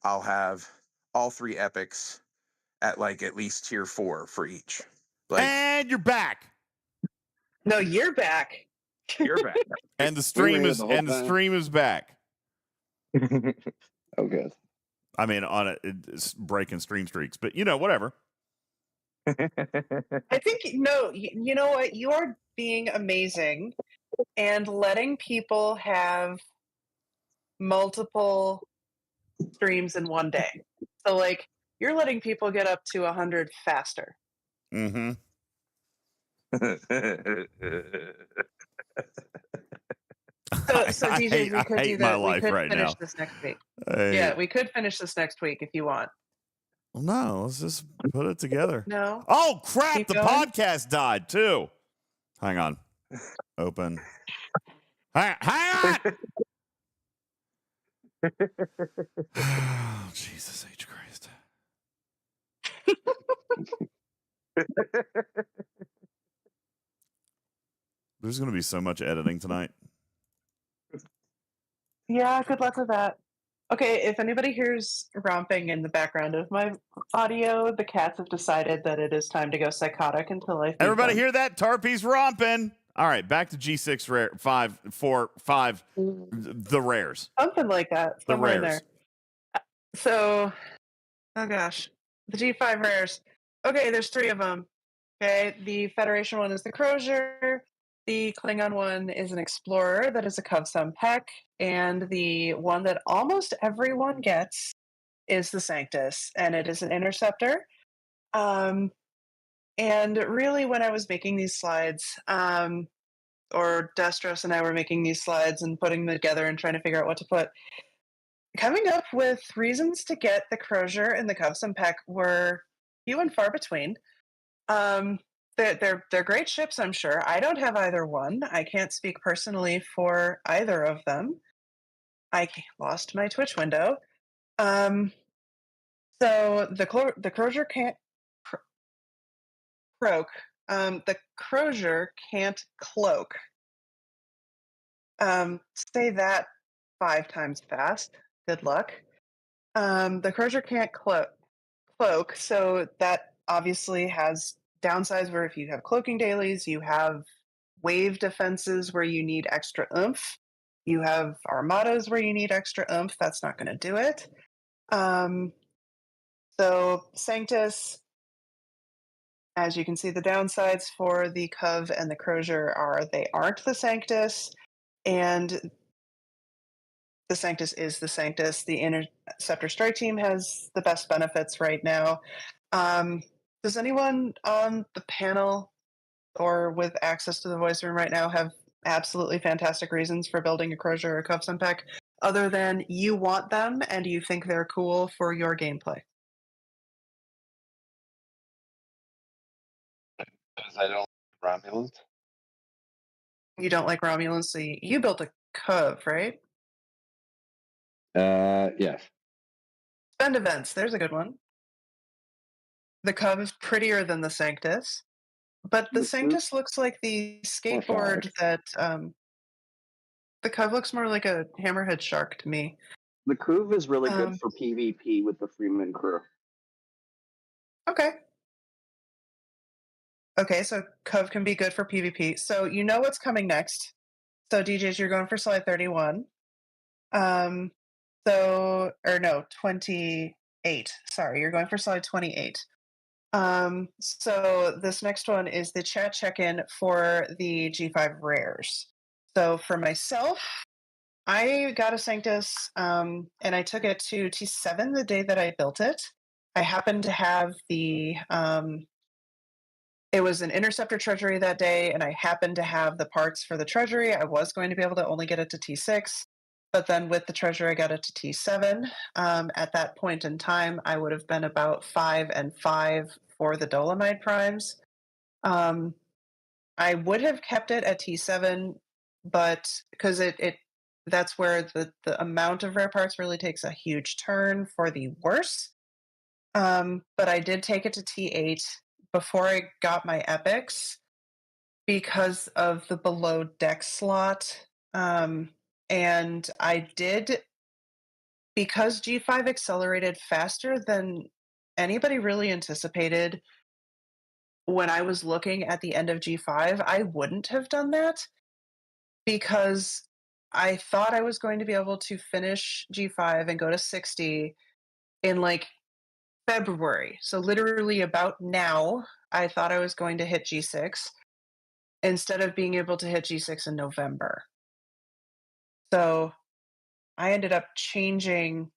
I'll have all 3 epics at like at least tier 4 for each. Like, And you're back. No, you're back. you're back. And the We were stream here is the whole and the time. stream is back. Oh, good. I mean, on it's breaking stream streaks, but whatever. I think no. You know what? You are being amazing and letting people have multiple streams in one day. So, like, you're letting people get up to 100 faster. Mm-hmm. So DJs, we could I do hate my that. We life could right finish now. this next week. Hey. Yeah, we could finish this next week if you want. Well, no, let's just put it together. No. Oh crap! Keep the going? podcast died too. Hang on. Open. Hang on. Oh, Jesus H Christ. There's going to be so much editing tonight. Yeah, good luck with that. Okay, if anybody hears romping in the background of my audio, the cats have decided that it is time to go psychotic until I feed Everybody them. hear that? Tarpy's romping. All right, back to G6 rare 5, 4, 5. The rares. Something like that. The Somewhere in rares. there. So, oh gosh, the G5 rares. Okay, there's 3 of them. Okay, the Federation one is the Crozier. The Klingon one is an Explorer that is a Covsum Peck. And the one that almost everyone gets is the Sanctus, and it is an Interceptor. And really, when I was making these slides, or Destros and I were making these slides and putting them together and trying to figure out what to put, coming up with reasons to get the Crozier and the Covsum Peck were few and far between. They're great ships, I'm sure. I don't have either one. I can't speak personally for either of them. I lost my Twitch window. So the Crozier can't croak. The Crozier can't cloak. Say that 5 times fast. Good luck. The Crozier can't cloak, so that obviously has downsides where if you have cloaking dailies, you have wave defenses where you need extra oomph. You have armadas where you need extra oomph. That's not going to do it. So Sanctus, as you can see, the downsides for the Cov and the Crozier are they aren't the Sanctus, and the Sanctus is the Sanctus. The Interceptor Strike Team has the best benefits right now. Does anyone on the panel or with access to the voice room right now have absolutely fantastic reasons for building a Crozier or a Covsum Peck, other than you want them and you think they're cool for your gameplay? Because I don't like Romulans. You don't like Romulans, so you built a Cov, right? Yes. Spend events, there's a good one. The Cov is prettier than the Sanctus, but the Sanctus looks like the skateboard that the Cov looks more like a hammerhead shark to me. The Couve is really good for PvP with the Freeman crew. Okay. Okay, so Cov can be good for PvP. So you know what's coming next. So DJs, you're going for slide 31. 28. Sorry, you're going for slide 28. So this next one is the chat check-in for the G5 rares. So for myself, I got a Sanctus, and I took it to T7 the day that I built it. I happened to have the it was an Interceptor Treasury that day, and I happened to have the parts for the Treasury. I was going to be able to only get it to T6, but then with the Treasury, I got it to T7. At that point in time, I would have been about 5 and 5 for the Dolomite Primes. I would have kept it at T7, but because that's where the amount of rare parts really takes a huge turn for the worse. But I did take it to T8 before I got my epics because of the below deck slot. And I did because G5 accelerated faster than anybody really anticipated when I was looking at the end of G5, I wouldn't have done that because I thought I was going to be able to finish G5 and go to 60 in like February. So literally about now, I thought I was going to hit G6 instead of being able to hit G6 in November. So I ended up changing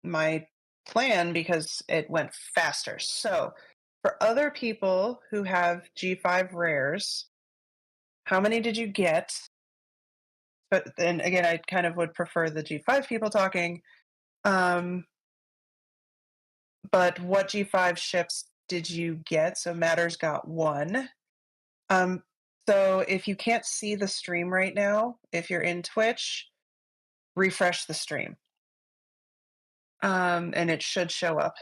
my plan because it went faster. So for other people who have G5 rares, how many did you get? But then again, I kind of would prefer the G5 people talking. Um, but what G5 ships did you get? So Matters got one. Um, so if you can't see the stream right now, if you're in Twitch, refresh the stream. And it should show up.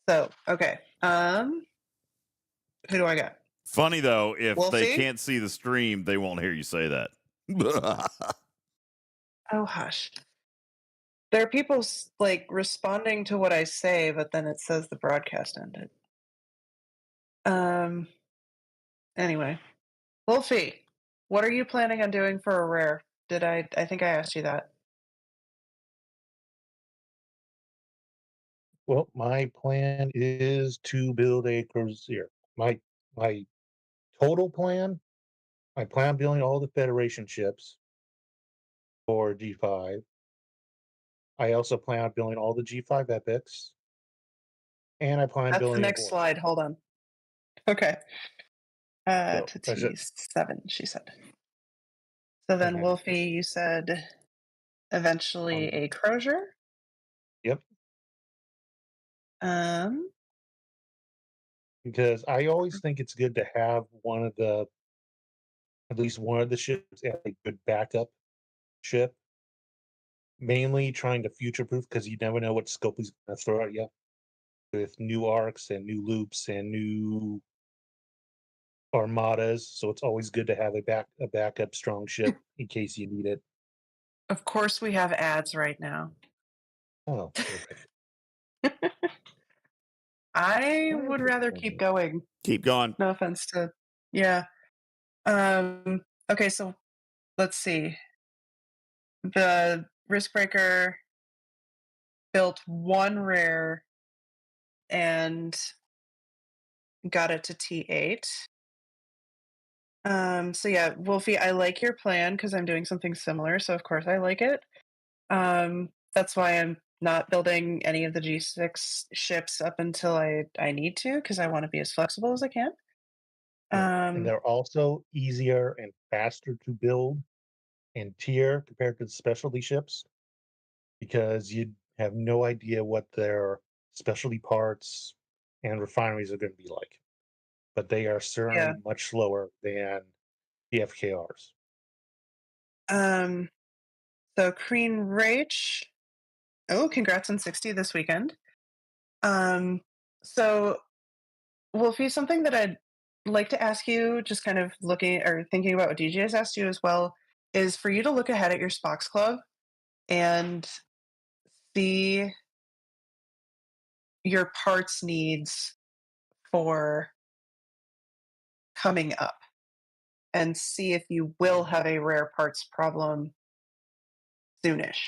So, okay. Who do I got? Funny though, if they Wolfie? can't see the stream, they won't hear you say that. Oh, hush. There are people like responding to what I say, but then it says the broadcast ended. Anyway, Wolfie, what are you planning on doing for a rare? I think I asked you that. Well, my plan is to build a cruiser. My total plan, I plan on building all the Federation ships for G5. I also plan on building all the G5 epics. And I plan on That's the building a next board. slide. Hold on. Okay. So, To that's it. T7, she said. So then, Mhm. Wolfie, you said eventually a Crozier. Yep. Um, Because I always think it's good to have at least one of the ships as a good backup ship. Mainly trying to future proof because you never know what Scopely's going to throw at you with new arcs and new loops and new armadas. So it's always good to have a backup strong ship in case you need it. of course, we have ads right now. Oh, perfect. I Why is would this rather thing- keep going. Keep going. No offense to, yeah. Okay, so let's see. The Riskbreaker built one rare and got it to T8. So yeah, Wolfie, I like your plan because I'm doing something similar. So of course I like it. That's why I'm not building any of the G6 ships up until I need to because I want to be as flexible as I can. And they're also easier and faster to build and tier compared to the specialty ships because you have no idea what their specialty parts and refineries are going to be like. But they are certainly Yeah. much slower than the FKRs. So Crean Rach. Oh, congrats on 60 this weekend. So Wolfie, something that I'd like to ask you, just kind of looking or thinking about what DJ has asked you as well, is for you to look ahead at your Spox Club and see your parts needs for coming up and see if you will have a rare parts problem soonish.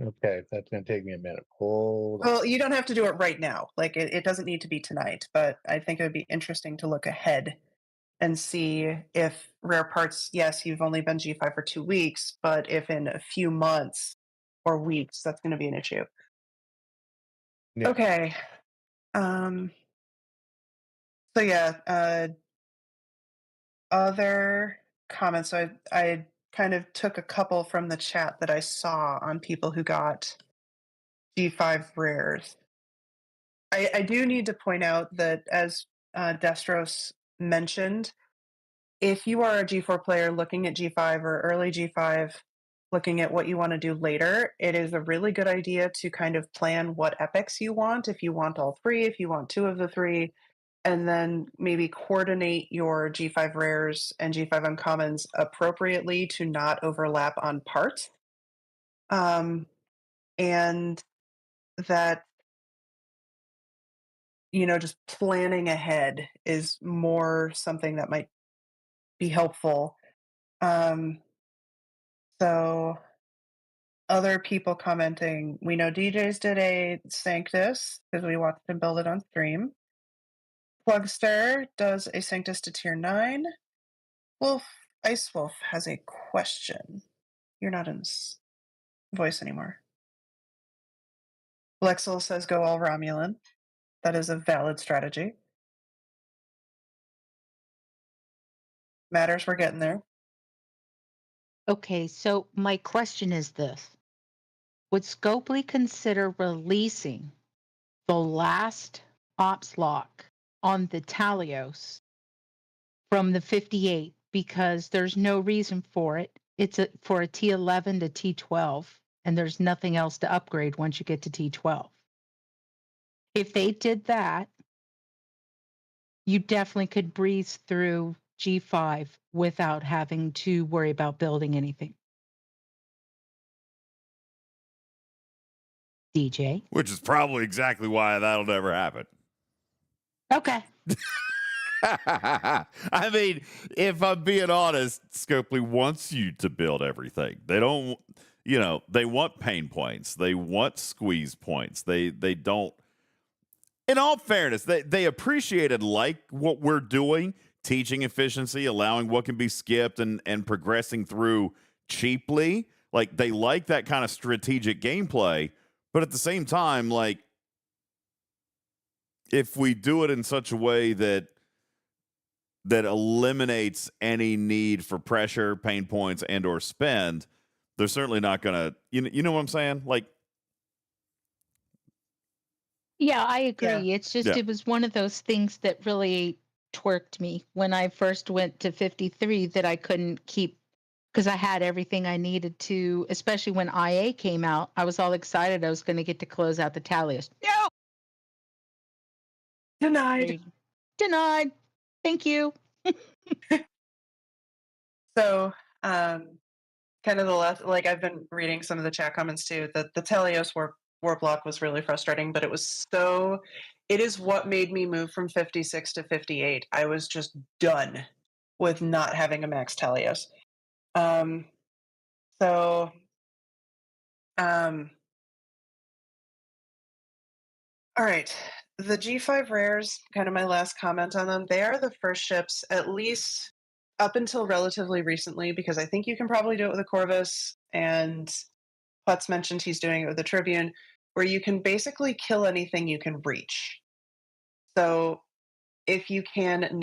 Okay, that's going to take me a minute. Hold on. Well, you don't have to do it right now. Like it doesn't need to be tonight, but I think it would be interesting to look ahead and see if rare parts, yes, you've only been G5 for 2 weeks, but if in a few months or weeks, that's going to be an issue. Yeah. Okay. So yeah, other comments. So I kind of took a couple from the chat that I saw on people who got G5 rares. I do need to point out that as Destros mentioned, if you are a G4 player looking at G5 or early G5, looking at what you want to do later, it is a really good idea to kind of plan what epics you want. If you want all three, if you want two of the three, and then maybe coordinate your G5 rares and G5 uncommons appropriately to not overlap on parts. and that just planning ahead is more something that might be helpful. Um, so other people commenting, we know DJs did a Sanctus because we watched him build it on stream. Plugster does a Sanctus to tier 9. Ice Wolf has a question. You're not in voice anymore. Lexel says go all Romulan. That is a valid strategy. Matters, we're getting there. Okay, so my question is this. Would Scopely consider releasing the last ops lock on the Talios from the 58 because there's no reason for it? It's for a T11 to T12, and there's nothing else to upgrade once you get to T12. If they did that, you definitely could breeze through G5 without having to worry about building anything. DJ? Which is probably exactly why that'll never happen. Okay. I mean, if I'm being honest, Scopely wants you to build everything. They don't, they want pain points. They want squeeze points. They don't. In all fairness, they appreciate and like what we're doing, teaching efficiency, allowing what can be skipped and progressing through cheaply. Like they like that kind of strategic gameplay, but at the same time, like if we do it in such a way that eliminates any need for pressure, pain points, and or spend, they're certainly not gonna. You know what I'm saying? Like, yeah, I agree. Yeah. It's just it was one of those things that really twerked me when I first went to 53 that I couldn't keep because I had everything I needed to, especially when IA came out. I was all excited I was going to get to close out the Talios. No! Denied. Denied. Thank you. So, kind of the last, like I've been reading some of the chat comments too. That the Telios war block was really frustrating, but it is what made me move from 56 to 58. I was just done with not having a max Telios. So, all right. The G5 rares, kind of my last comment on them. They are the first ships, at least up until relatively recently, because I think you can probably do it with a Corvus, and Putz mentioned he's doing it with a Tribune, where you can basically kill anything you can reach. So if you can,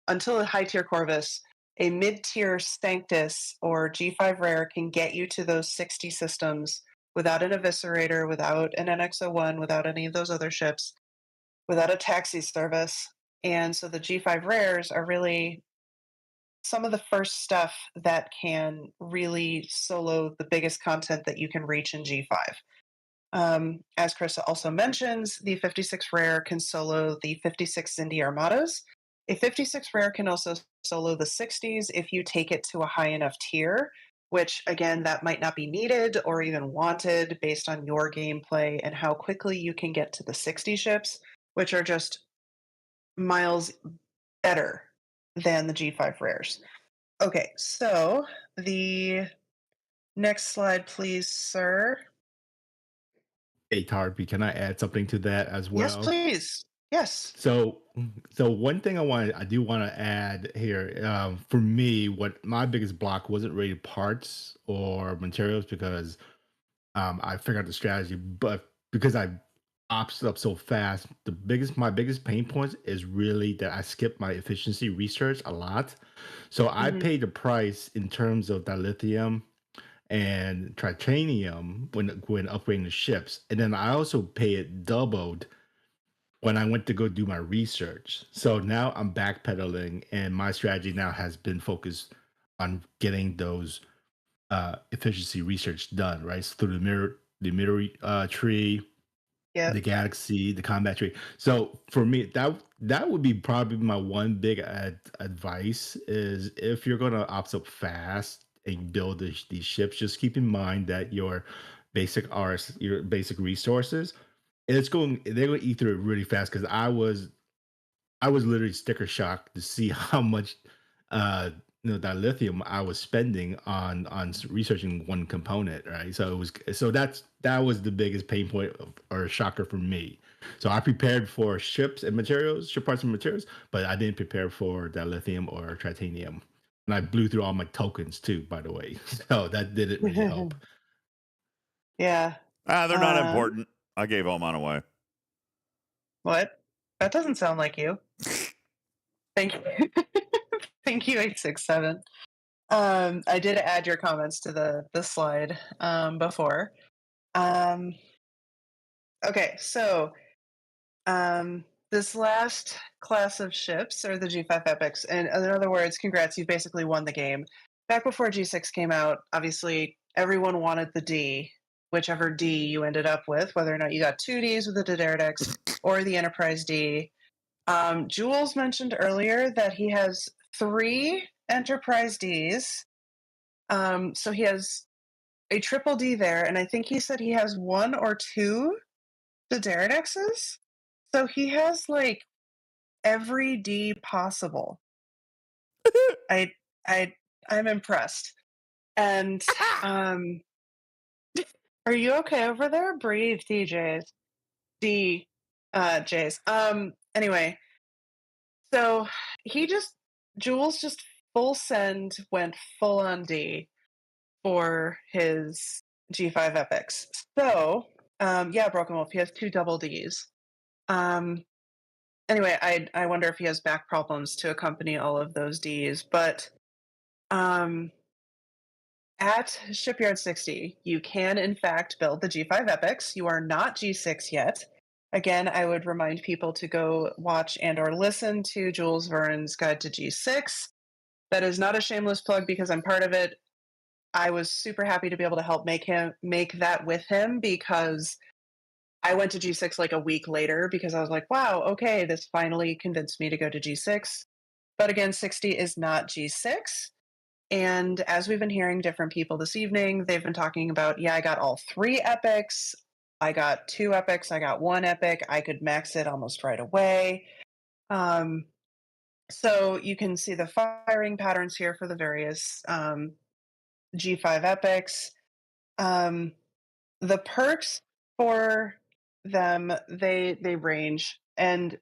until a high tier Corvus, a mid tier Sanctus or G5 rare can get you to those 60 systems without an Eviscerator, without an NX-01, without any of those other ships, without a taxi service. And so the G5 rares are really some of the first stuff that can really solo the biggest content that you can reach in G5. As Chris also mentions, the 56 rare can solo the 56 Zindi Armadas. A 56 rare can also solo the 60s if you take it to a high enough tier, which again, that might not be needed or even wanted based on your gameplay and how quickly you can get to the 60 ships, which are just miles better than the G5 rares. Okay, so the next slide, please, sir. Hey, Tarpy, can I add something to that as well? Yes, please. Yes. So one thing I do want to add here, for me, what my biggest block wasn't really parts or materials because I figured out the strategy, but because I opted up so fast, my biggest pain point is really that I skip my efficiency research a lot. So I paid the price in terms of that lithium and titanium when upgrading the ships, and then I also pay it doubled when I went to go do my research. So now I'm backpedaling, and my strategy now has been focused on getting those efficiency research done, right? So through the mirror tree, the galaxy, the combat tree. So for me, that would be probably my one big advice is if you're going to opt up fast and build these ships, just keep in mind that your your basic resources, and they're going to eat through it really fast because I was literally sticker shocked to see how much that lithium I was spending on researching one component, right? That was the biggest pain point or shocker for me. So I prepared for ship parts and materials, but I didn't prepare for that lithium or titanium. And I blew through all my tokens too, by the way. So that didn't really help. Yeah. They're not important. I gave all mine away. What? That doesn't sound like you. Thank you. Thank you, 867. I did add your comments to the slide before. Okay, so this last class of ships are the G5 epics, and in other words, congrats, you've basically won the game. Back before G6 came out, obviously everyone wanted the D, whichever D you ended up with, whether or not you got 2 Ds with the Daenerys or the Enterprise D. Jules mentioned earlier that he has 3 Enterprise Ds. So he has a triple D there, and I think he said he has 1 or 2 Daenerys's. So he has like every D possible. I'm impressed. And are you okay over there? Breathe, DJs. J's. Anyway, so Jules just full send went full on D for his G5 epics. So yeah, Broken Wolf, he has 2 double Ds. Anyway, I wonder if he has back problems to accompany all of those Ds, but at Shipyard 60, you can in fact build the G5 epics. You are not G6 yet. Again, I would remind people to go watch and or listen to Jules Verne's Guide to G6. That is not a shameless plug because I'm part of it. I was super happy to be able to help make that with him because I went to G6 like a week later because I was like, wow, okay, this finally convinced me to go to G6. But again, 60 is not G6. And as we've been hearing different people this evening, they've been talking about, yeah, I got all 3 epics. I got 2 epics. I got 1 epic. I could max it almost right away. So you can see the firing patterns here for the various G5 epics. The perks for them, they range. And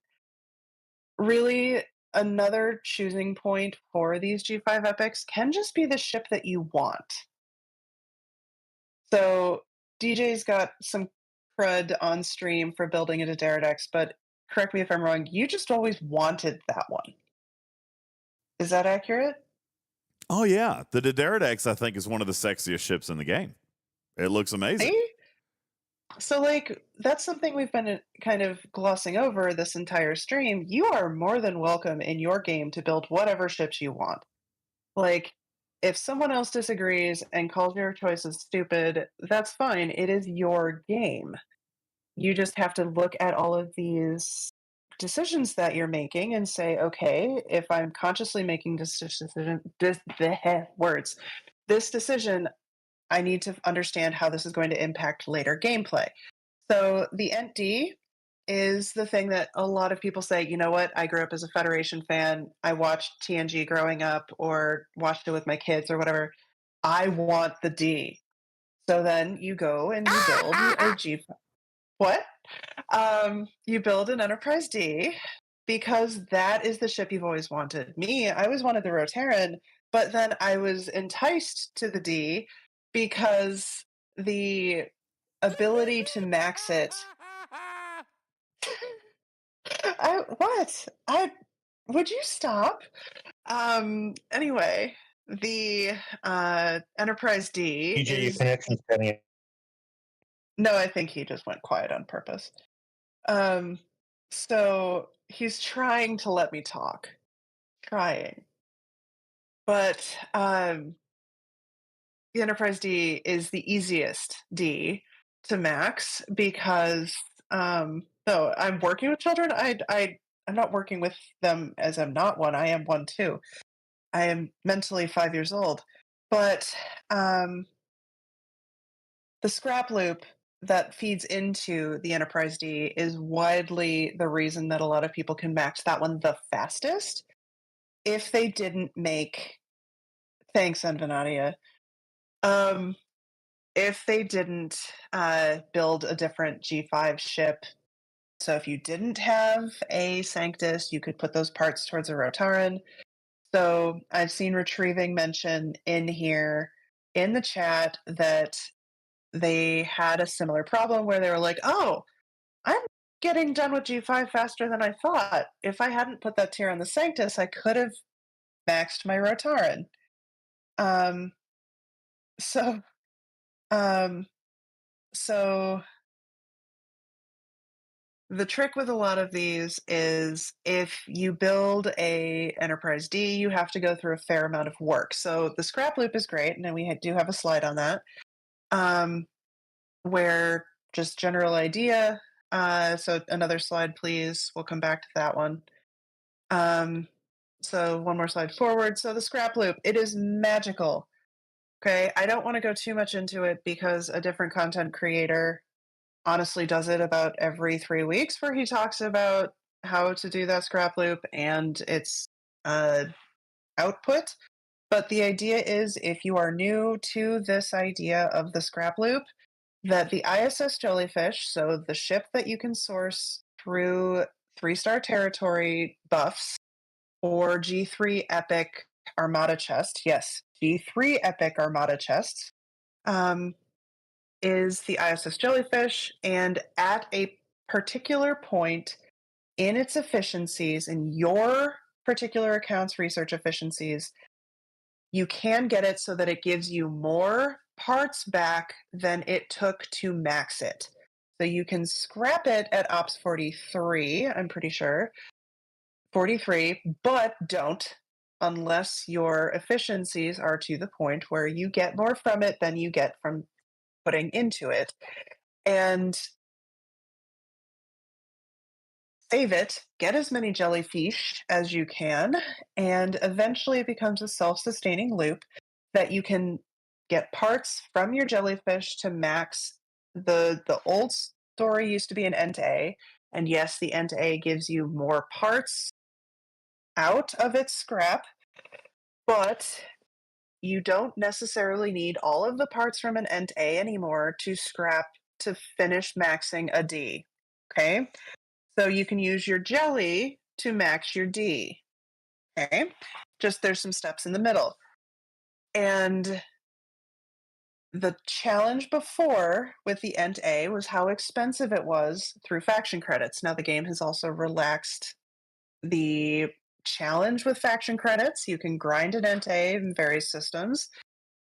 really, another choosing point for these G5 epics can just be the ship that you want. So DJ's got some crud on stream for building a Daenerys, but correct me if I'm wrong, you just always wanted that one. Is that accurate? Oh yeah, the Daenerys I think is one of the sexiest ships in the game. It looks amazing. See? So, like, that's something we've been kind of glossing over this entire stream. You are more than welcome in your game to build whatever ships you want. Like, if someone else disagrees and calls your choices stupid, that's fine. It is your game. You just have to look at all of these decisions that you're making and say, okay, if I'm consciously making this decision, I need to understand how this is going to impact later gameplay. So the ND is the thing that a lot of people say, you know what, I grew up as a Federation fan. I watched TNG growing up or watched it with my kids or whatever. I want the D. So then you go and you build a G. What? You build an Enterprise D because that is the ship you've always wanted. Me, I always wanted the Rotaran, but then I was enticed to the D because the ability to max it. Would you stop? Anyway, the Enterprise D DJ, your is. connection's cutting. No, I think he just went quiet on purpose. So he's trying to let me talk. Trying. But the Enterprise D is the easiest D to max because no, I'm working with children. I'm not working with them as I'm not one. I am one too. I am mentally 5 years old. But the the scrap loop that feeds into the Enterprise D is widely the reason that a lot of people can max that one the fastest. If they didn't make, thanks, Envenadia. If they didn't build a different G5 ship, so if you didn't have a Sanctus, you could put those parts towards a Rotaran. So I've seen Retrieving mention in here in the chat that they had a similar problem where they were like, oh, I'm getting done with G5 faster than I thought. If I hadn't put that tier on the Sanctus, I could have maxed my Rotaran. Um, so, um, so the trick with a lot of these is if you build a Enterprise D, you have to go through a fair amount of work. So the scrap loop is great, and we do have a slide on that. Where just general idea. So another slide, please. We'll come back to that one. So one more slide forward. So the scrap loop, it is magical. Okay, I don't want to go too much into it because a different content creator honestly does it about every 3 weeks where he talks about how to do that scrap loop and its output. But the idea is if you are new to this idea of the scrap loop, that the ISS Jellyfish, so the ship that you can source through 3-star territory buffs or G3 Epic Armada chest, yes, G3 Epic Armada chests, is the ISS Jellyfish, and at a particular point in its efficiencies, in your particular account's research efficiencies, you can get it so that it gives you more parts back than it took to max it. So you can scrap it at Ops 43, I'm pretty sure, 43, but don't unless your efficiencies are to the point where you get more from it than you get from putting into it. And save it, get as many jellyfish as you can, and eventually it becomes a self-sustaining loop that you can get parts from your jellyfish to max. The old story used to be an Ent A, and yes, the Ent A gives you more parts out of its scrap, but you don't necessarily need all of the parts from an Ent A anymore to scrap to finish maxing a D. Okay? So you can use your jelly to max your D. Okay? Just there's some steps in the middle. And the challenge before with the Ent A was how expensive it was through faction credits. Now the game has also relaxed the challenge with faction credits. You can grind an Ent A in various systems,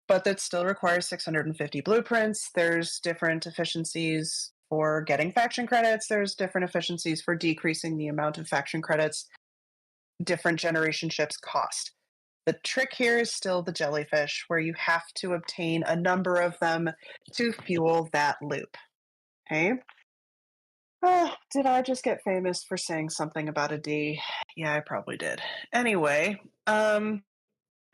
but that still requires 650 blueprints. There's different efficiencies for getting faction credits. There's different efficiencies for decreasing the amount of faction credits different generation ships cost. The trick here is still the jellyfish, where you have to obtain a number of them to fuel that loop. Okay? Oh, did I just get famous for saying something about a D? Yeah, I probably did. Anyway, I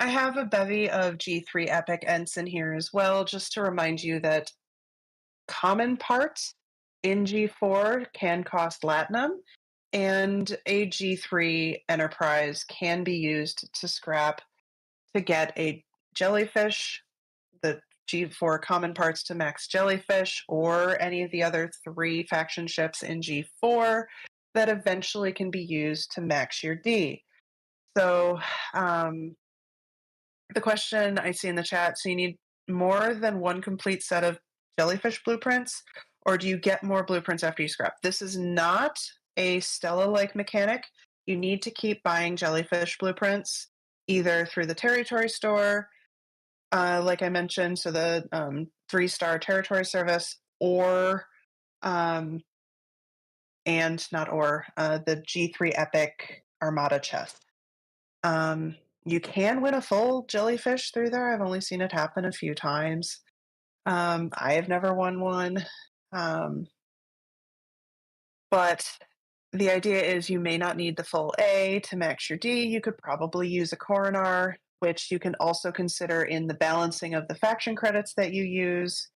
have a bevy of G3 Epic Ents in here as well, just to remind you that common parts in G4 can cost Latinum, and a G3 Enterprise can be used to scrap to get a jellyfish, the G4 common parts to max jellyfish, or any of the other 3 faction ships in G4 that eventually can be used to max your D. So, the question I see in the chat, so you need more than one complete set of jellyfish blueprints, or do you get more blueprints after you scrap? This is not a Stella-like mechanic. You need to keep buying jellyfish blueprints either through the territory store, like I mentioned, so the 3-star territory service, or and not or the G3 Epic Armada chest. You can win a full jellyfish through there. I've only seen it happen a few times. I have never won one. But the idea is you may not need the full A to max your D. You could probably use a Coronar, which you can also consider in the balancing of the faction credits that you use.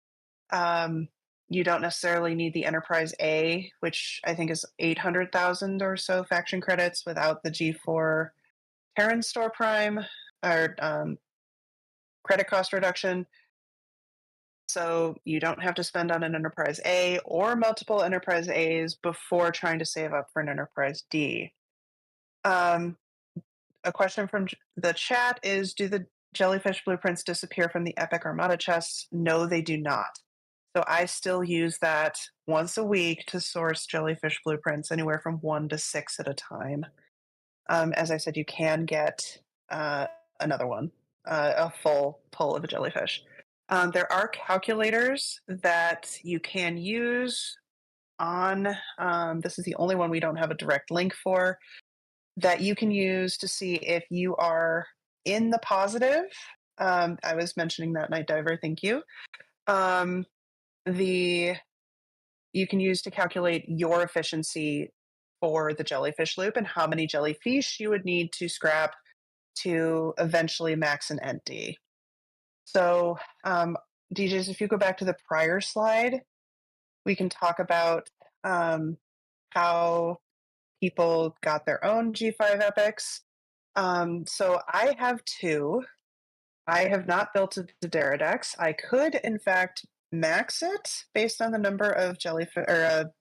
You don't necessarily need the Enterprise A, which I think is 800,000 or so faction credits without the G4 Terran Store Prime or credit cost reduction. So you don't have to spend on an Enterprise A or multiple Enterprise A's before trying to save up for an Enterprise D. A question from the chat is, do the jellyfish blueprints disappear from the Epic Armada chests? No, they do not. So I still use that once a week to source jellyfish blueprints, anywhere from 1 to 6 at a time. As I said, you can get another one, a full pull of a jellyfish. There are calculators that you can use on, this is the only one we don't have a direct link for, that you can use to see if you are in the positive. I was mentioning that, Night Diver, thank you. The You can use to calculate your efficiency for the jellyfish loop and how many jellyfish you would need to scrap to eventually max an empty. So, DJs, if you go back to the prior slide, we can talk about how people got their own G5 epics. So I have two. I have not built a Deridex. I could, in fact, max it based on the number of jellyfish or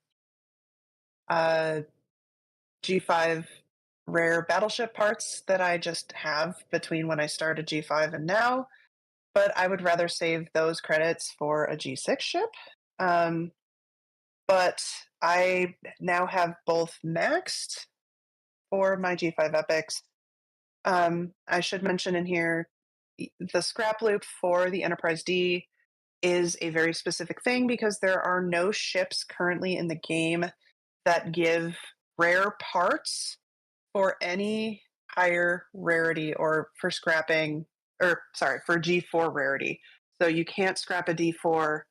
G5 rare battleship parts that I just have between when I started G5 and now. But I would rather save those credits for a G6 ship. But I now have both maxed for my G5 epics. I should mention in here the scrap loop for the Enterprise D is a very specific thing because there are no ships currently in the game that give rare parts for any higher rarity or for scrapping, or sorry, for G4 rarity. So you can't scrap a D4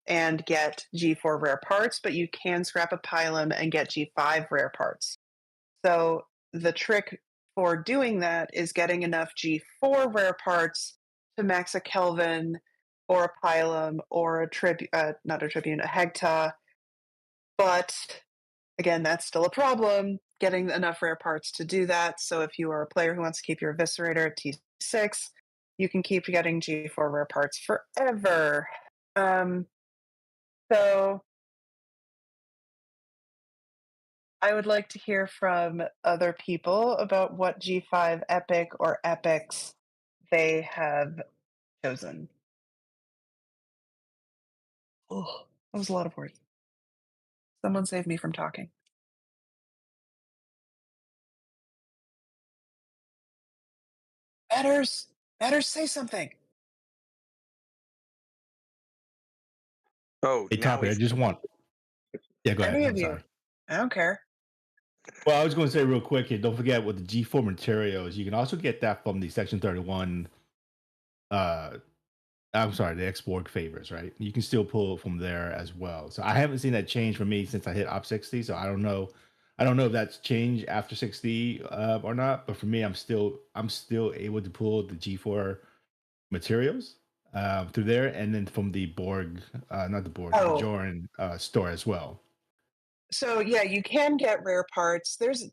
and get G4 rare parts, but you can scrap a Pylum and get G5 rare parts. So the trick for doing that is getting enough G4 rare parts to max a Kelvin or a Pylum or not a Tribune, a Hegta. But again, that's still a problem, getting enough rare parts to do that. So if you are a player who wants to keep your Eviscerator at T6, you can keep getting G4 rare parts forever. So I would like to hear from other people about what G5 epic or epics they have chosen. Oh, that was a lot of words. Someone save me from talking. Betters, say something. Oh, Hey, now Tarpy, I he's just want. Yeah, go ahead. Any I'm of you. sorry. I don't care. Well, I was going to say real quick here. Don't forget with the G4 materials, you can also get that from the Section 31. I'm sorry, the Xborg favors, right? You can still pull it from there as well. So I haven't seen that change for me since I hit op 60. So I don't know. I don't know if that's changed after 60 or not. But for me, I'm still able to pull the G4 materials through there, and then from the Borg, not the Borg, the Oh, Joran store as well. so yeah, you can get rare parts. There's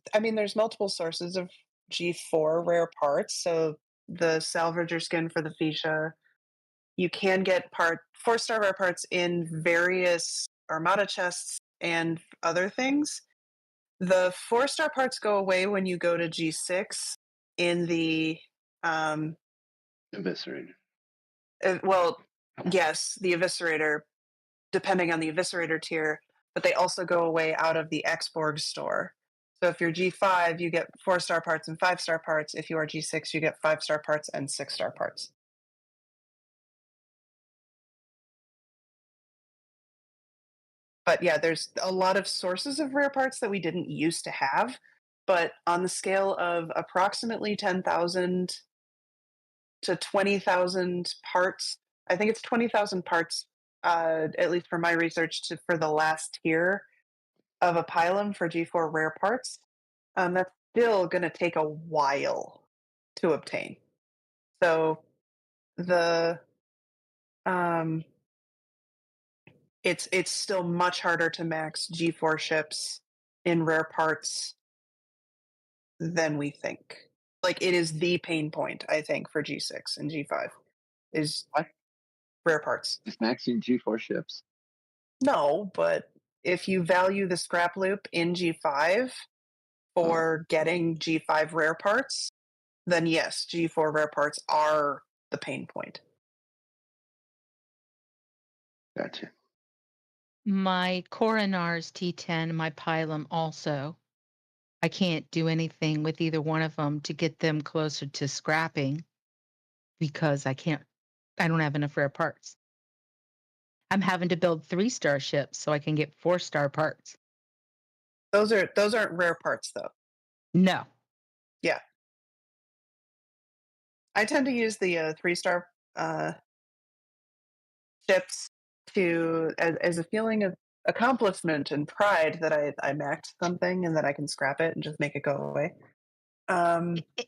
multiple sources of G4 rare parts. So the Salvager skin for the Fisha, you can get 4-star rare parts in various Armada chests and other things. The 4-star parts go away when you go to G6 in the Eviscerator. well, yes, the Eviscerator, depending on the Eviscerator tier, but they also go away out of the Xborg store. So if you're G5, you get 4-star parts and 5-star parts. If you are G6, you get 5-star parts and 6-star parts. But yeah, there's a lot of sources of rare parts that we didn't used to have. But on the scale of approximately 10,000 to 20,000 parts, I think it's 20,000 parts, at least for my research, for the last tier of a Pylum for G4 rare parts. That's still going to take a while to obtain. So the it's still much harder to max G4 ships in rare parts than we think. Like, it is the pain point, I think, for G6 and G5 is What? rare parts. Just maxing G4 ships. No, but if you value the scrap loop in G5 for getting G5 rare parts, then yes, G4 rare parts are the pain point. Gotcha. My Coronar's T10, my Pilum also. I can't do anything with either one of them to get them closer to scrapping because I don't have enough rare parts. I'm having to build 3-star ships so I can get 4-star parts. Those aren't rare parts though. No. Yeah. I tend to use the 3-star ships as a feeling of accomplishment and pride that I maxed something and that I can scrap it and just make it go away.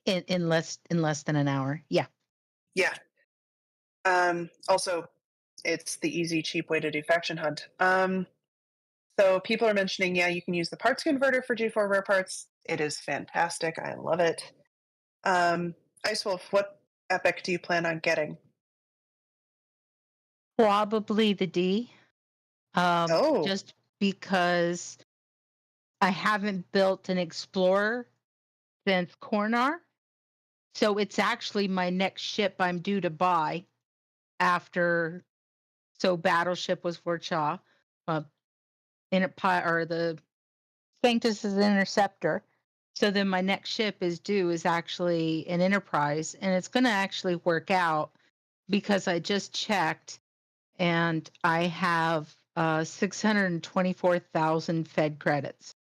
In less than an hour. Yeah. Yeah. Also, it's the easy, cheap way to do faction hunt. So people are mentioning, yeah, you can use the parts converter for G4 rare parts. It is fantastic. I love it. Ice Wolf, what epic do you plan on getting? Probably the D. Oh, Just because I haven't built an Explorer since Cornar. So it's actually my next ship I'm due to buy after. So Battleship was for Cha, uh, or the Sanctus is an Interceptor. So then my next ship is due is actually an Enterprise, and it's going to actually work out because I just checked and I have 624,000 Fed credits.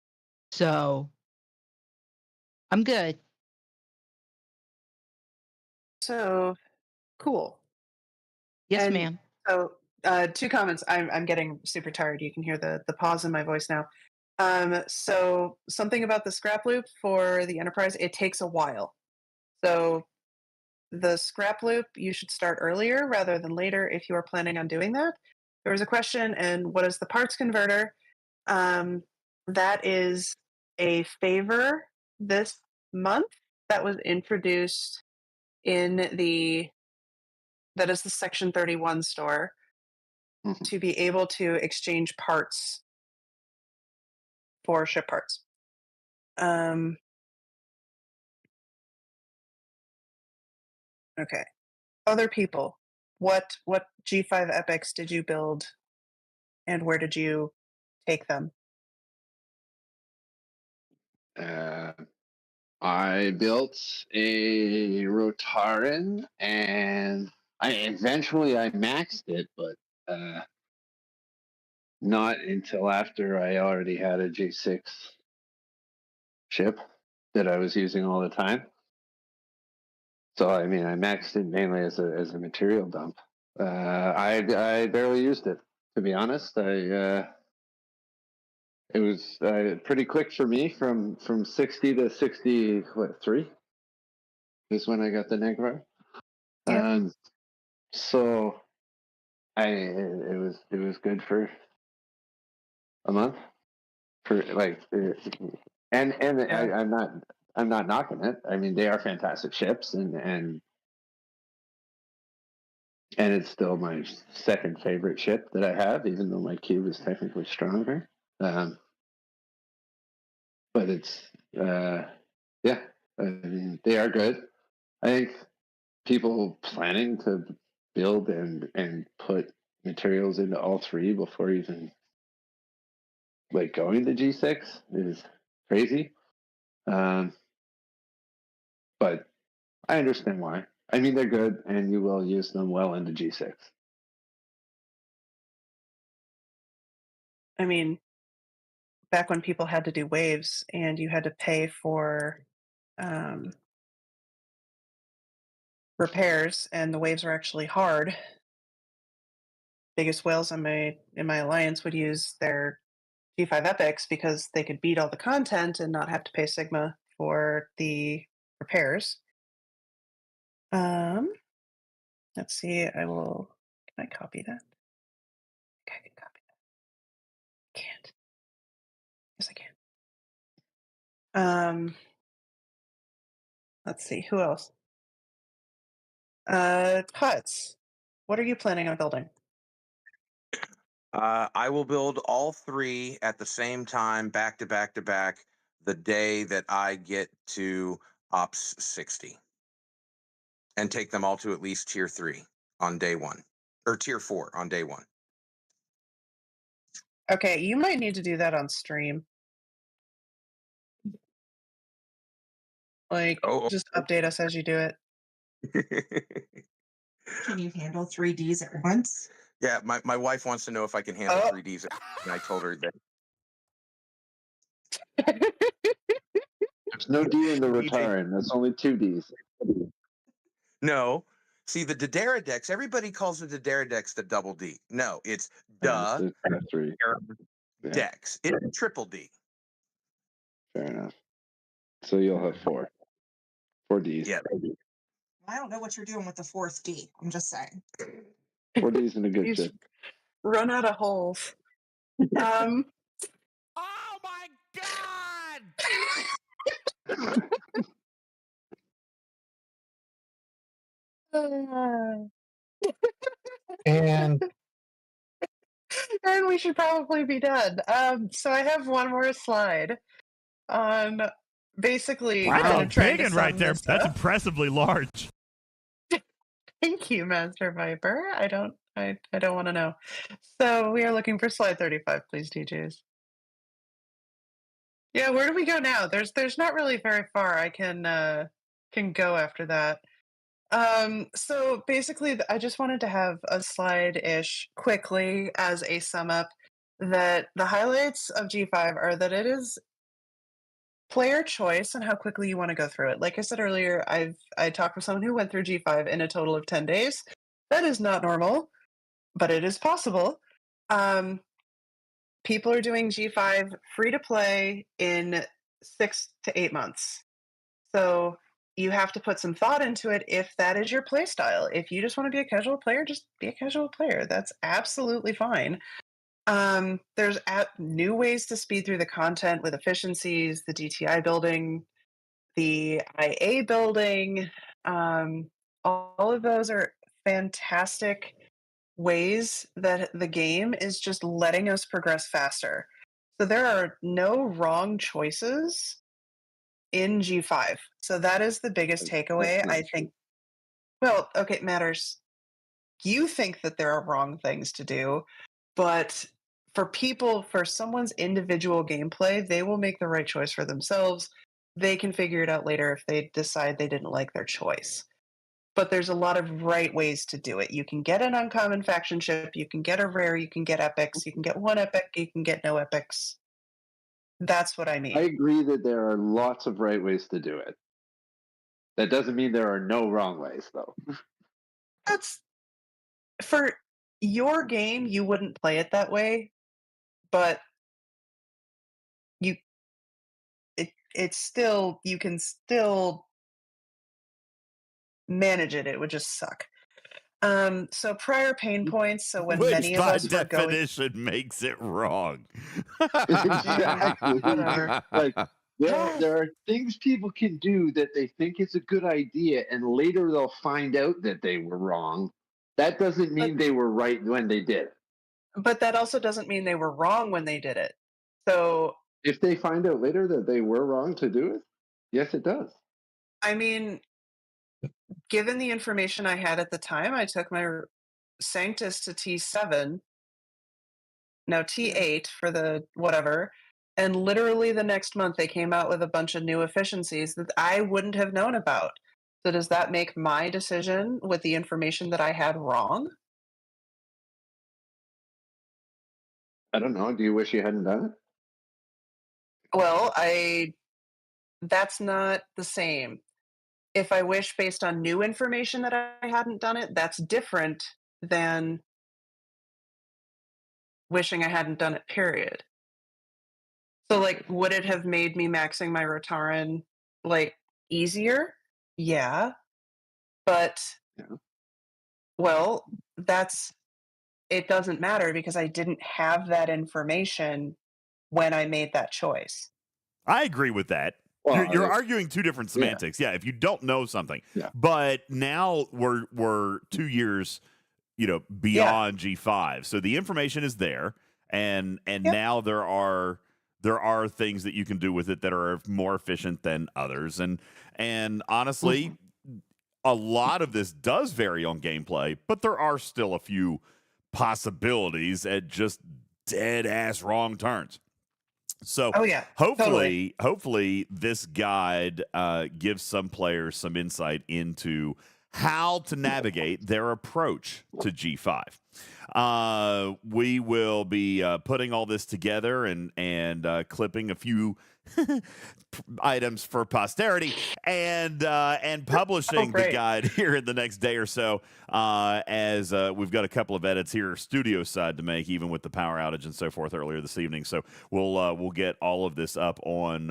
So I'm good. so cool. Yes, And ma'am. so, 2 comments. I'm getting super tired. You can hear the pause in my voice now. So something about the scrap loop for the Enterprise, it takes a while. So the scrap loop, you should start earlier rather than later if you are planning on doing that. There was a question, and what is the parts converter? That is a favor this month that was introduced in that is the Section 31 store Mhm. to be able to exchange parts for ship parts. Okay. Other people, what G5 epics did you build, and where did you take them? Uh, I built a Rotaran, and I maxed it, but not until after I already had a G6 ship that I was using all the time. So I mean, I maxed it mainly as a material dump. I barely used it, to be honest. It was pretty quick for me from 60 to 63 is when I got the Negro. Yeah. So it was good for a month for like Yeah. I'm not knocking it. I mean, they are fantastic ships, and it's still my second favorite ship that I have, even though my cube is technically stronger. But it's yeah, I mean, they are good. I think people planning to build and put materials into all three before even like going to G6 is crazy. But I understand why. I mean, they're good, and you will use them well into G6. I mean, back when people had to do waves and you had to pay for repairs, and the waves were actually hard. Biggest whales in my alliance would use their G5 epics because they could beat all the content and not have to pay Sigma for the repairs. Um, let's see. Can I copy that? I think I can copy that. Let's see, who else? Huts. What are you planning on building? I will build all 3 at the same time, back to back to back, the day that I get to Ops 60, and take them all to at least tier 3 on day 1, or tier 4 on day 1. Okay, you might need to do that on stream. Like, Oh, just update us as you do it. Can you handle 3Ds at once? Yeah, my wife wants to know if I can handle Oh. 3Ds, and I told her that. There's no D in the Rotarian. That's only 2 Ds. No. See, the Dederadex, everybody calls the Dederadex the double D. No, it's It's a 3. Yeah, Dex. It's a triple D. fair enough. So you'll have 4. 4 Ds. Yeah. I don't know what you're doing with the 4th D. I'm just saying. 4 Ds and a good He's chip. run out of holes. Oh my God! And And we should probably be done. So I have one more slide on basically Wow, kind a of trying big to one right sum there. this That's up. impressively large. Thank you, Master Viper. I don't want to know. So we are looking for slide 35, please, DJs. Yeah, where do we go now? There's not really very far I can go after that. So basically, I just wanted to have a slide-ish quickly as a sum up that the highlights of G5 are that it is player choice and how quickly you want to go through it. Like I said earlier, I talked with someone who went through G5 in a total of 10 days. That is not normal, but it is possible. People are doing G5 free to play in 6 to 8 months. So you have to put some thought into it if that is your play style. If you just want to be a casual player, just be a casual player. That's absolutely fine. There's new ways to speed through the content with efficiencies, the DTI building, the IA building. All of those are fantastic ways that the game is just letting us progress faster. So there are no wrong choices in G5. So that is the biggest takeaway, I think. Well, okay, it matters. You think that there are wrong things to do, but for someone's individual gameplay, they will make the right choice for themselves. They can figure it out later if they decide they didn't like their choice. But there's a lot of right ways to do it. You can get an uncommon faction ship, you can get a rare, you can get epics, you can get one epic, you can get no epics. That's what I mean. I agree that there are lots of right ways to do it. That doesn't mean there are no wrong ways, though. That's for your game, you wouldn't play it that way, but it's still, you can still manage it. It would just suck. So prior pain points. So when Which many of by us were going, definition makes it wrong. Exactly. whatever. Like there are things people can do that they think is a good idea, and later they'll find out that they were wrong. That doesn't mean they were right when they did it. But that also doesn't mean they were wrong when they did it. So If they find out later that they were wrong to do it, yes, it does. I mean, given the information I had at the time, I took my Sanctus to T7, now T8 for the whatever, and literally the next month they came out with a bunch of new efficiencies that I wouldn't have known about. So does that make my decision with the information that I had wrong? I don't know. Do you wish you hadn't done it? Well, that's not the same. If I wish based on new information that I hadn't done it, that's different than wishing I hadn't done it, period. So, like, would it have made me maxing my Rotaran, like, easier? Yeah. But, Yeah. well, it doesn't matter because I didn't have that information when I made that choice. I agree with that. you're arguing two different semantics. Yeah, if you don't know something. Yeah. But now we're 2 years, beyond G5. So the information is there, and now there are things that you can do with it that are more efficient than others. And honestly, a lot of this does vary on gameplay, but there are still a few possibilities at just dead ass wrong turns. So hopefully this guide gives some players some insight into how to navigate their approach to G5. We will be putting all this together and clipping a few items for posterity and publishing the guide here in the next day or so, as we've got a couple of edits here studio side to make, even with the power outage and so forth earlier this evening. So we'll get all of this up on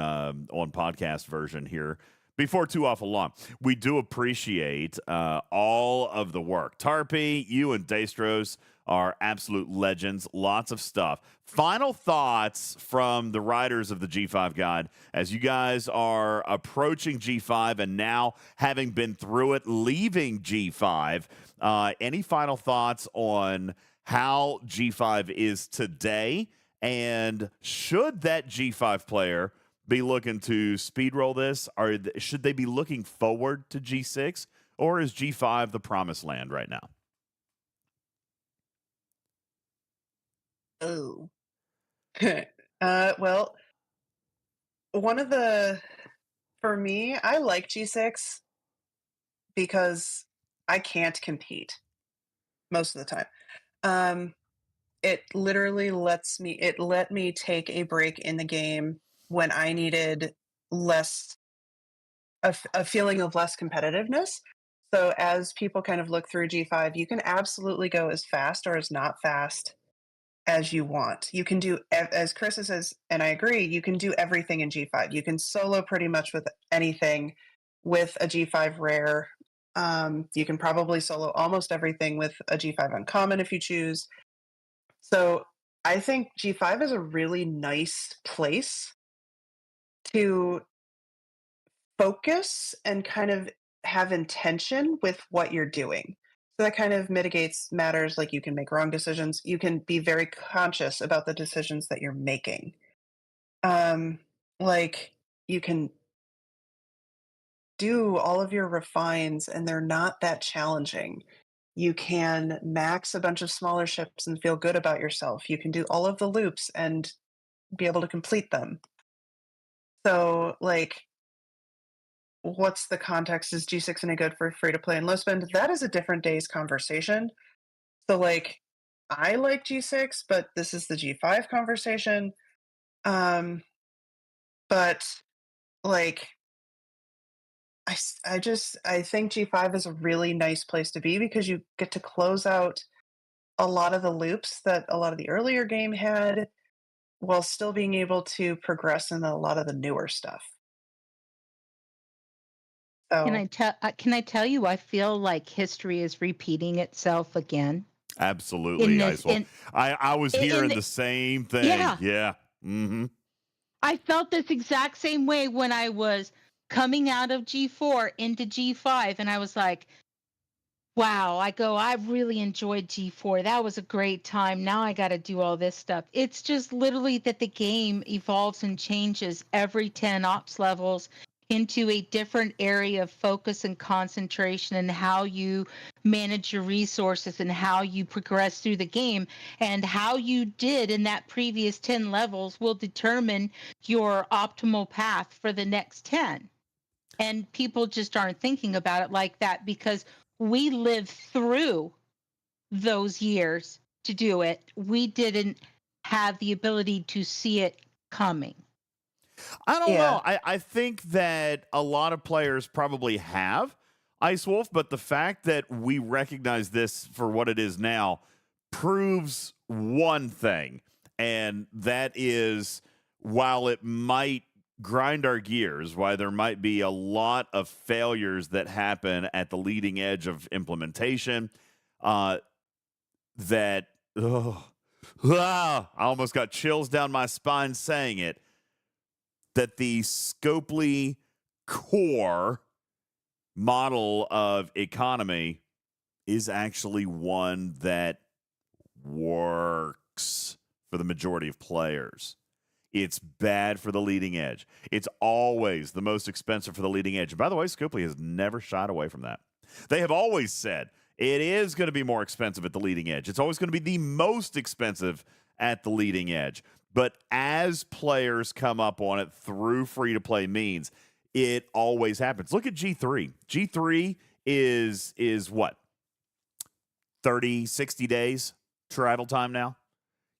podcast version here before too awful long. We do appreciate all of the work. Tarpy, you and Destros are absolute legends. Lots of stuff. Final thoughts from the writers of the G5 guide as you guys are approaching G5 and now having been through it, leaving G5. Any final thoughts on how G5 is today? And should that G5 player be looking to speed roll this, or should they be looking forward to G6, or is G5 the promised land right now? Oh. Well, for me, I like G6 because I can't compete most of the time. It literally let me take a break in the game when I needed a feeling of less competitiveness. So as people kind of look through G5, you can absolutely go as fast or as not fast as you want. You can do, as Chris says, and I agree, you can do everything in G5. You can solo pretty much with anything with a G5 rare. You can probably solo almost everything with a G5 uncommon if you choose. So I think G5 is a really nice place to focus and kind of have intention with what you're doing. So that kind of mitigates matters like you can make wrong decisions. You can be very conscious about the decisions that you're making. Like you can do all of your refines and they're not that challenging. You can max a bunch of smaller ships and feel good about yourself. You can do all of the loops and be able to complete them. So, like, what's the context? Is G6 any good for free to play and low spend? That is a different day's conversation. So, like, I like G6, but this is the G5 conversation. But, like, I think G5 is a really nice place to be because you get to close out a lot of the loops that a lot of the earlier game had while still being able to progress in a lot of the newer stuff. So, Can I tell you, I feel like history is repeating itself again. Absolutely, Icewolf. I was hearing the same thing. Yeah. Mm-hmm. I felt this exact same way when I was coming out of G4 into G5, and I was like, wow, I really enjoyed G4. That was a great time. Now I got to do all this stuff. It's just literally that the game evolves and changes every 10 ops levels into a different area of focus and concentration and how you manage your resources and how you progress through the game. And how you did in that previous 10 levels will determine your optimal path for the next 10. And people just aren't thinking about it like that because we lived through those years to do it. We didn't have the ability to see it coming. I don't know. I think that a lot of players probably have Icewolf, but the fact that we recognize this for what it is now proves one thing, and that is while it might grind our gears, why there might be a lot of failures that happen at the leading edge of implementation, that I almost got chills down my spine saying it. that the Scopely core model of economy is actually one that works for the majority of players. It's bad for the leading edge. It's always the most expensive for the leading edge. And by the way, Scopely has never shied away from that. They have always said it is going to be more expensive at the leading edge. It's always going to be the most expensive at the leading edge. But as players come up on it through free-to-play means, it always happens. Look at G3. G3 is what? 30, 60 days travel time now.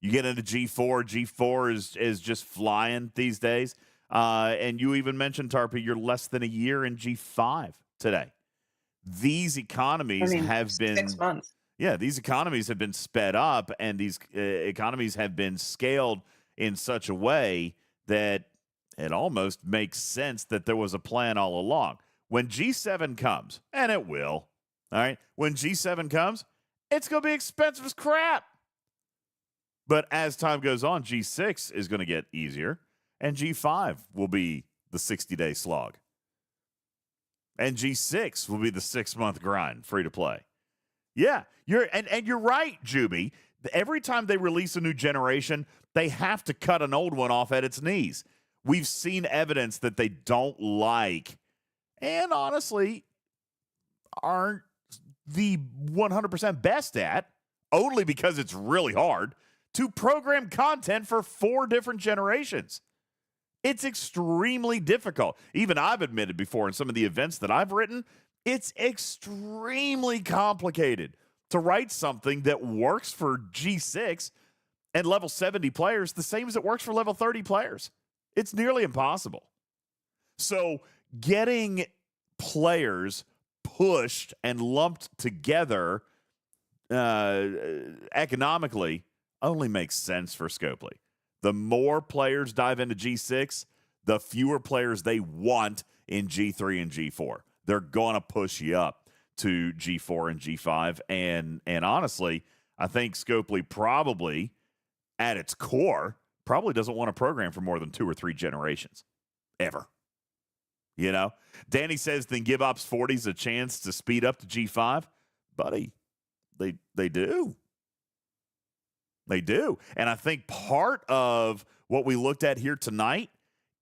You get into G4. G4 is just flying these days. And you even mentioned, Tarpy, you're less than a year in G5 today. These economies have been 6 months. Yeah, these economies have been sped up, and these economies have been scaled in such a way that it almost makes sense that there was a plan all along. When G7 comes, and it will, all right, when G7 comes, it's going to be expensive as crap. But as time goes on, G6 is going to get easier, and G5 will be the 60-day slog. And G6 will be the 6-month grind, free to play. Yeah, you're right, Juby. Every time they release a new generation, they have to cut an old one off at its knees. We've seen evidence that they don't like, and honestly, aren't the 100% best at, only because it's really hard, to program content for 4 different generations. It's extremely difficult. Even I've admitted before in some of the events that I've written, it's extremely complicated to write something that works for G6 and level 70 players the same as it works for level 30 players. It's nearly impossible. So getting players pushed and lumped together economically only makes sense for Scopely. The more players dive into G6, the fewer players they want in G3 and G4. They're going to push you up to G4 and G5. And honestly, I think Scopely probably, at its core, probably doesn't want to program for more than 2 or 3 generations. Ever. You know? Danny says, then give Ops 40s a chance to speed up to G5. Buddy, they do. They do. And I think part of what we looked at here tonight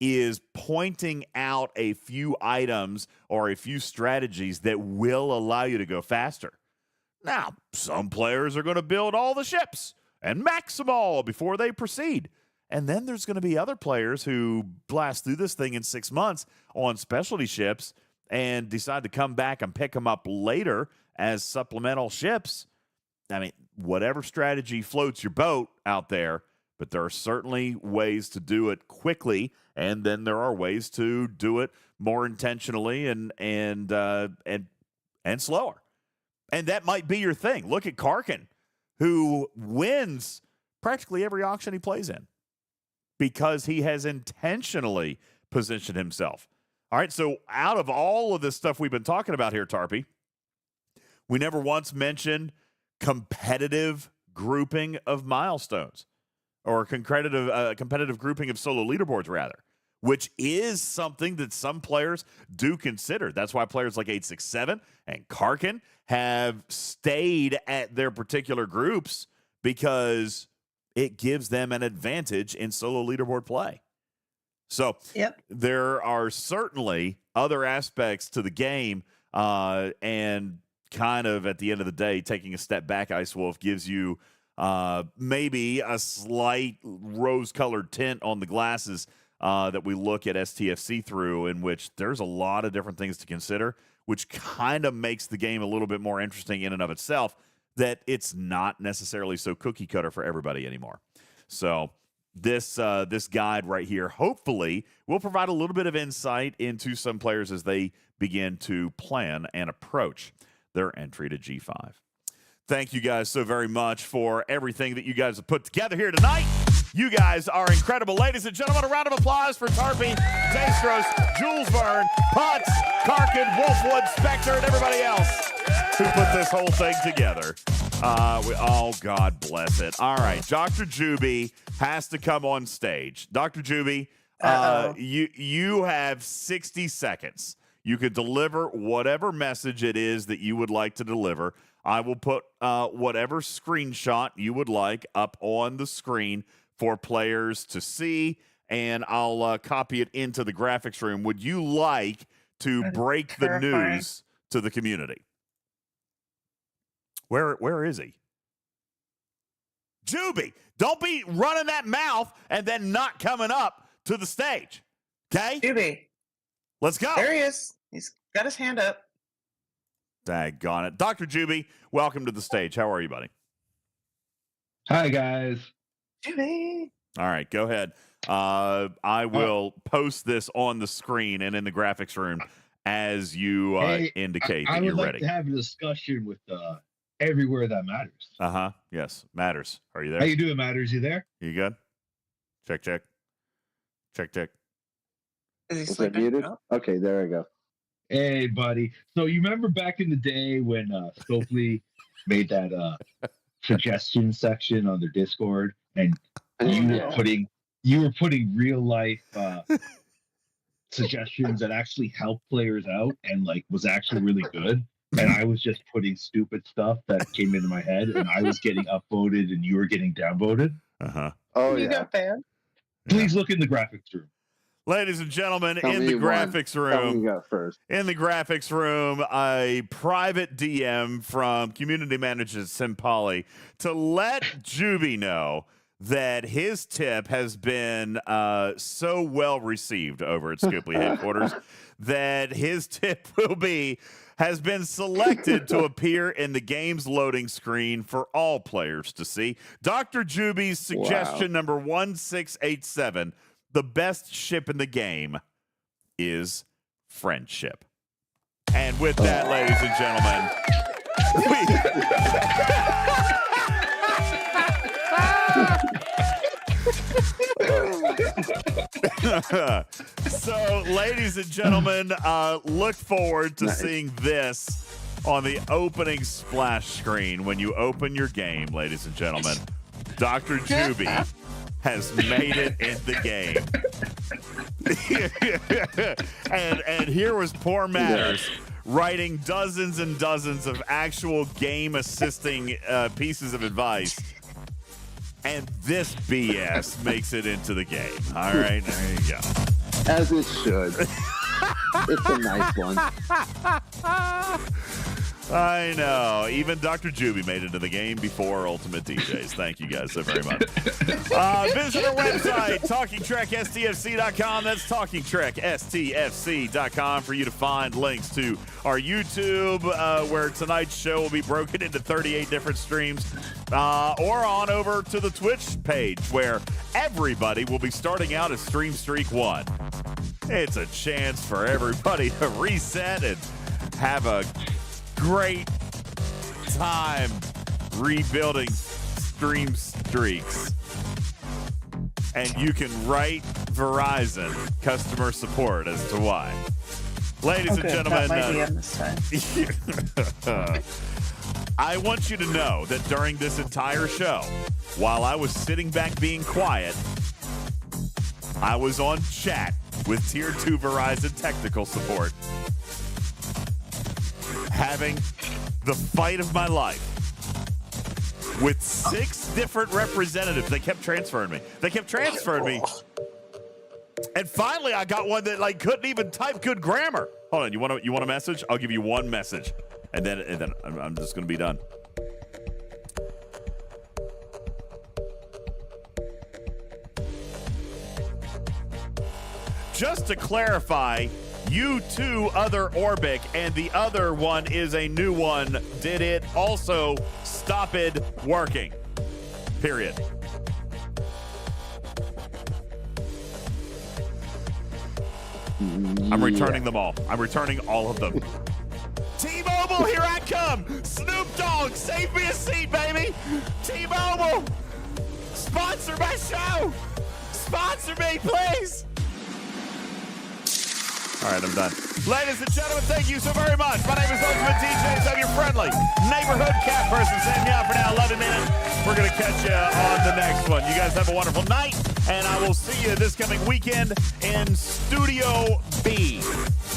is pointing out a few items or a few strategies that will allow you to go faster. Now, some players are going to build all the ships and max them all before they proceed. And then there's going to be other players who blast through this thing in 6 months on specialty ships and decide to come back and pick them up later as supplemental ships. I mean, whatever strategy floats your boat out there, but there are certainly ways to do it quickly, and then there are ways to do it more intentionally and slower. And that might be your thing. Look at Karkin, who wins practically every auction he plays in because he has intentionally positioned himself. All right, so out of all of this stuff we've been talking about here, Tarpy, we never once mentioned competitive grouping of milestones or competitive grouping of solo leaderboards, rather, which is something that some players do consider. That's why players like 867 and Karkin have stayed at their particular groups because it gives them an advantage in solo leaderboard play. So there are certainly other aspects to the game, and kind of at the end of the day, taking a step back, Ice Wolf gives you maybe a slight rose-colored tint on the glasses that we look at STFC through, in which there's a lot of different things to consider, which kind of makes the game a little bit more interesting in and of itself, that it's not necessarily so cookie cutter for everybody anymore. So this guide right here hopefully will provide a little bit of insight into some players as they begin to plan and approach their entry to G5. Thank you guys so very much for everything that you guys have put together here tonight. You guys are incredible. Ladies and gentlemen, a round of applause for Tarpy, Destros, Jules Verne, Putz, Karkin, Wolfwood, Spectre, and everybody else who put this whole thing together. God bless it. All right, Dr. Juby has to come on stage. Dr. Juby, You have 60 seconds. You could deliver whatever message it is that you would like to deliver. I will put whatever screenshot you would like up on the screen for players to see, and I'll copy it into the graphics room. Would you like to break the news to the community? Where is he? Juby, don't be running that mouth and then not coming up to the stage. Okay? Juby. Let's go. There he is. He's got his hand up. Daggone it. Dr. Juby, welcome to the stage. How are you, buddy? Hi, guys. Juby. All right, go ahead. I will post this on the screen and in the graphics room as you indicate that you're ready. I would like to have a discussion with everywhere that matters. Uh-huh. Yes, Matters. Are you there? How you doing, Matters? You there? You good? Check. Check. Is he Is that sleeping? muted? Oh. Okay, there I go. Hey, buddy. So you remember back in the day when Scopely made that suggestion section on their Discord, and you were putting real life suggestions that actually helped players out and like was actually really good. And I was just putting stupid stuff that came into my head, and I was getting upvoted, and you were getting downvoted. Uh-huh. Oh, You yeah. got banned? Please look in the graphics room. Ladies and gentlemen, Tell in me the one. graphics Tell me room, you go first. in the graphics room, a private DM from community manager Simpali to let Juby know that his tip has been so well received over at Scopely headquarters that his tip has been selected to appear in the game's loading screen for all players to see. Dr. Juby's suggestion number 1687, the best ship in the game is friendship. And with that, ladies and gentlemen, so, ladies and gentlemen, look forward to seeing this on the opening splash screen when you open your game, ladies and gentlemen. Dr. Juby has made it in the game. and here was poor Matters writing dozens and dozens of actual game assisting pieces of advice. And this BS makes it into the game. All right, there you go. As it should. It's a nice one. I know. Even Dr. Juby made it into the game before Ultimate DJs. Thank you guys so very much. Visit our website, TalkingTrekSTFC.com. That's TalkingTrekSTFC.com for you to find links to our YouTube, where tonight's show will be broken into 38 different streams, or on over to the Twitch page, where everybody will be starting out as Stream Streak 1. It's a chance for everybody to reset and have a great time rebuilding stream streaks. And you can write Verizon customer support as to why. Ladies and gentlemen, that might be in this time. I want you to know that during this entire show, while I was sitting back being quiet, I was on chat with Tier 2 Verizon technical support, having the fight of my life with 6 different representatives. They kept transferring me. And finally, I got one that like couldn't even type good grammar. Hold on, you want a message? I'll give you one message, and then I'm just gonna be done. Just to clarify, you two other Orbic, and the other one is a new one. Did it also stop it working? Period. I'm returning them all. I'm returning all of them. T-Mobile, here I come. Snoop Dogg, save me a seat, baby. T-Mobile, sponsor my show. Sponsor me, please. All right, I'm done. Ladies and gentlemen, thank you so very much. My name is Ultimate DJs. I'm your friendly neighborhood cat person. Saying meow for now. Love you, man. We're going to catch you on the next one. You guys have a wonderful night. and I will see you this coming weekend in Studio B.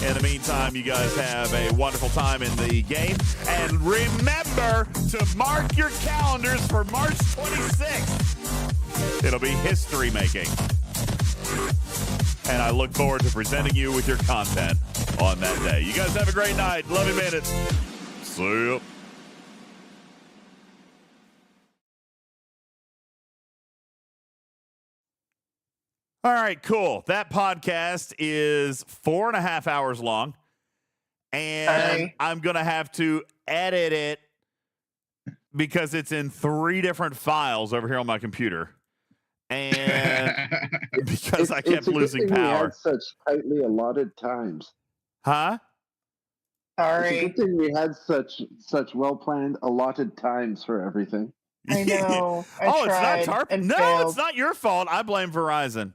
In the meantime, you guys have a wonderful time in the game. And remember to mark your calendars for March 26th. It'll be history making. And I look forward to presenting you with your content on that day. You guys have a great night. Love you, minutes. See ya. All right, cool. That podcast is 4.5 hours long, and I'm going to have to edit it because it's in 3 different files over here on my computer. And because I kept losing power. We had such tightly allotted times. Huh? It's a good thing we had such well-planned allotted times for everything. I know. It's not Tarpy. No, it's not your fault. I blame Verizon.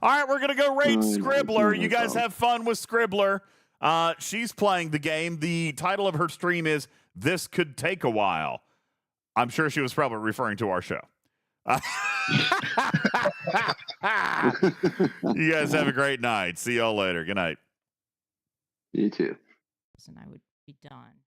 All right, we're going to go raid Scribbler. You guys have fun with Scribbler. She's playing the game. The title of her stream is This Could Take a While. I'm sure she was probably referring to our show. You guys have a great night. See y'all later. Good night. You too. And I would be done.